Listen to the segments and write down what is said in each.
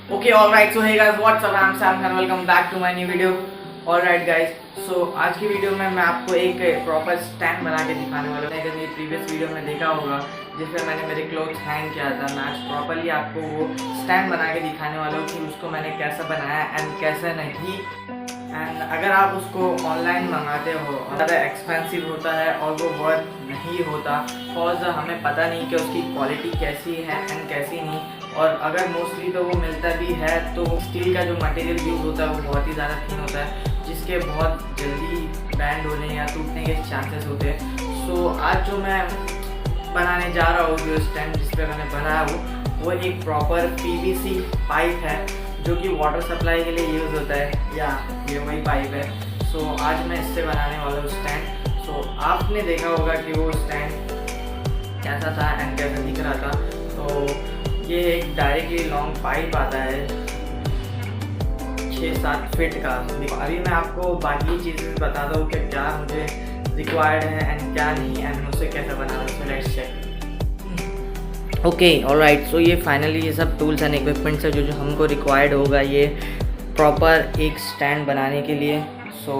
Okay, alright, so hey guys, what's up? I'm Sam and welcome back to my new video. Alright guys, so आज की video में मैं आपको एक proper stand बना के दिखाने वाला हूँ। अगर मेरी प्रीवियस वीडियो में देखा होगा जिसमें मैंने मेरे क्लोथ्स हैंग किया था, मैं आज प्रॉपरली आपको वो स्टैंड बना के दिखाने वाला हूँ कि उसको मैंने कैसे बनाया एंड कैसे नहीं। एंड अगर आप उसको ऑनलाइन मंगाते हो ज़्यादा एक्सपेंसिव होता है और वो वर्थ नहीं होता, बिकॉज हमें पता नहीं कि उसकी क्वालिटी कैसी है एंड कैसी नहीं। और अगर मोस्टली तो वो मिलता भी है तो स्टील का जो मटेरियल यूज़ होता है वो बहुत ही ज़्यादा थिन होता है, जिसके बहुत जल्दी बैंड होने या टूटने के चांसेस होते हैं। सो आज जो मैं बनाने जा रहा हूँ, जो स्टैंड जिस पर मैंने बनाया वो एक प्रॉपर पीवीसी पाइप है जो कि वाटर सप्लाई के लिए यूज़ होता है, या ये वही पाइप है। सो आज मैं इससे बनाने वाला हूँ स्टैंड। सो आपने देखा होगा कि वो स्टैंड कैसा था एंड कैसा दिख रहा था। तो ये एक डायरेक्टली लॉन्ग पाइप आता है 6-7 फीट का। अभी मैं आपको बाकी चीज़ें बताता हूँ कि क्या मुझे रिक्वायर्ड है एंड क्या नहीं, एंड मुझसे कैसे बनाना है। So let's check. Okay alright, so ये फाइनली ये सब टूल्स एंड इक्विपमेंट्स है जो हमको रिक्वायर्ड होगा ये प्रॉपर एक स्टैंड बनाने के लिए। सो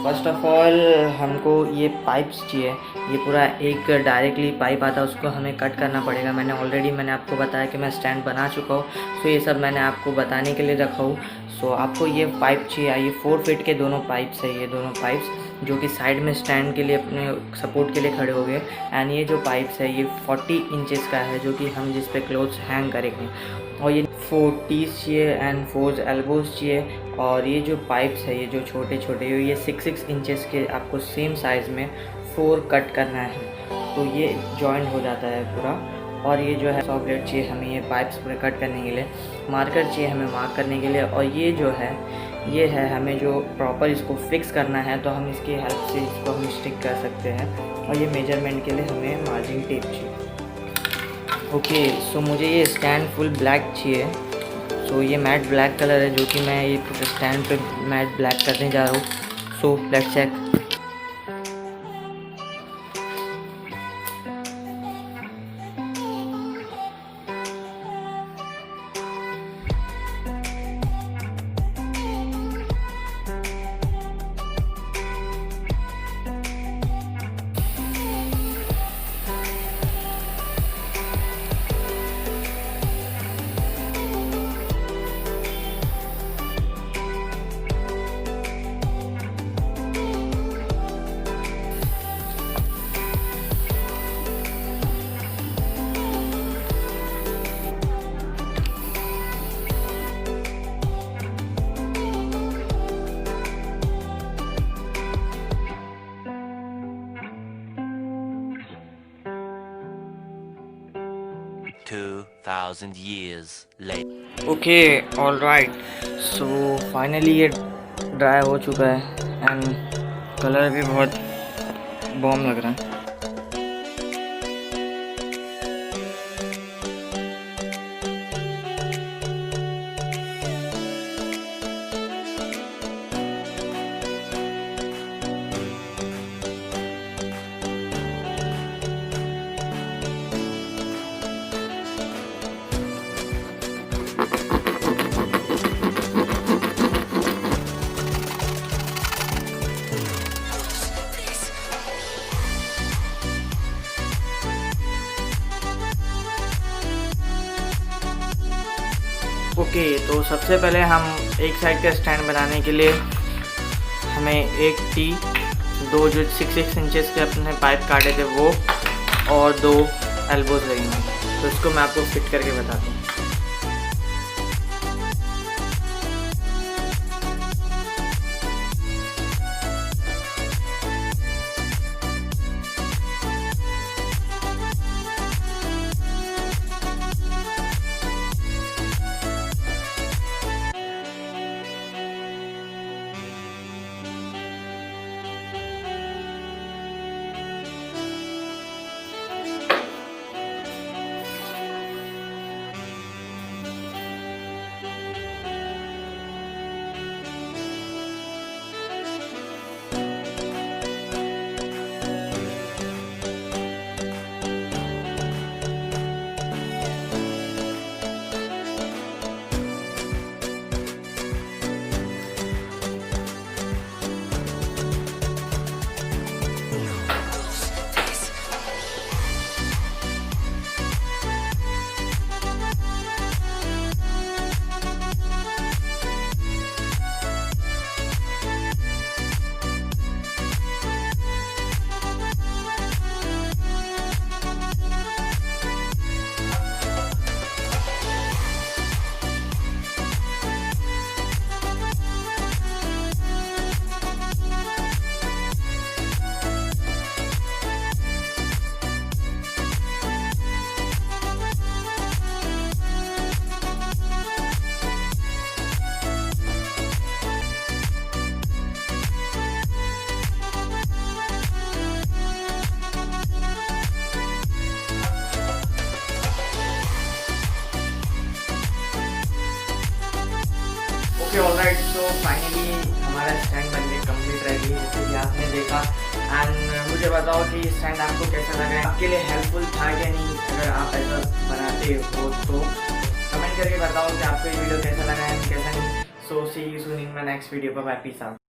फर्स्ट ऑफ ऑल हमको ये पाइप्स चाहिए। ये पूरा एक डायरेक्टली पाइप आता है, उसको हमें कट करना पड़ेगा। मैंने आपको बताया कि मैं स्टैंड बना चुका हूँ, सो ये सब मैंने आपको बताने के लिए रखा हूँ। सो आपको ये पाइप चाहिए। ये 4 फीट के दोनों पाइप्स है, ये दोनों पाइप्स जो कि साइड में स्टैंड के लिए अपने सपोर्ट के लिए खड़े हो गए। एंड ये जो पाइप्स है ये 40 इंचेस का है जो कि हम जिस पे क्लोथ्स हैंग करेंगे। और ये 4 टीज चाहिए एंड 4 एल्बोज चाहिए। और ये जो पाइप्स है ये जो छोटे छोटे ये 6 इंचेस के आपको सेम साइज़ में 4 कट करना है, तो ये जॉइंट हो जाता है पूरा। और ये जो है 100 ब्लेड चाहिए हमें ये पाइप्स पूरे कट करने के लिए। मार्कर चाहिए हमें मार्क करने के लिए। और ये जो है ये है हमें जो प्रॉपर इसको फिक्स करना है, तो हम इसकी हेल्प से इसको हम स्टिक कर सकते हैं। और ये मेजरमेंट के लिए हमें मार्जिंग टेप चाहिए। ओके, सो मुझे ये स्टैंड फुल ब्लैक चाहिए। सो ये मैट ब्लैक कलर है जो कि मैं ये स्टैंड पे मैट ब्लैक करने जा रहा हूँ। So let's check. $2,000 years later. Okay alright, so finally ये ड्राई हो चुका है एंड कलर भी बहुत बॉम लग रहा है। ओके, तो सबसे पहले हम एक साइड का स्टैंड बनाने के लिए हमें एक टी, 2 जो 6 इंचेस के अपने पाइप काटे थे वो, और 2 एल्बोज लगेंगे। तो इसको मैं आपको फिट करके बताता हूँ। ओके ऑलराइट, सो फाइनली हमारा स्टैंड बन के कंप्लीट रह गई जैसे कि आपने देखा। एंड मुझे बताओ कि स्टैंड आपको कैसा लगा, आपके लिए हेल्पफुल था या नहीं। अगर आप ऐसा बनाते हो तो कमेंट करके बताओ कि आपको ये वीडियो कैसा लगा एंड कैसा नहीं। So see you soon in my next video. Bye bye, peace out.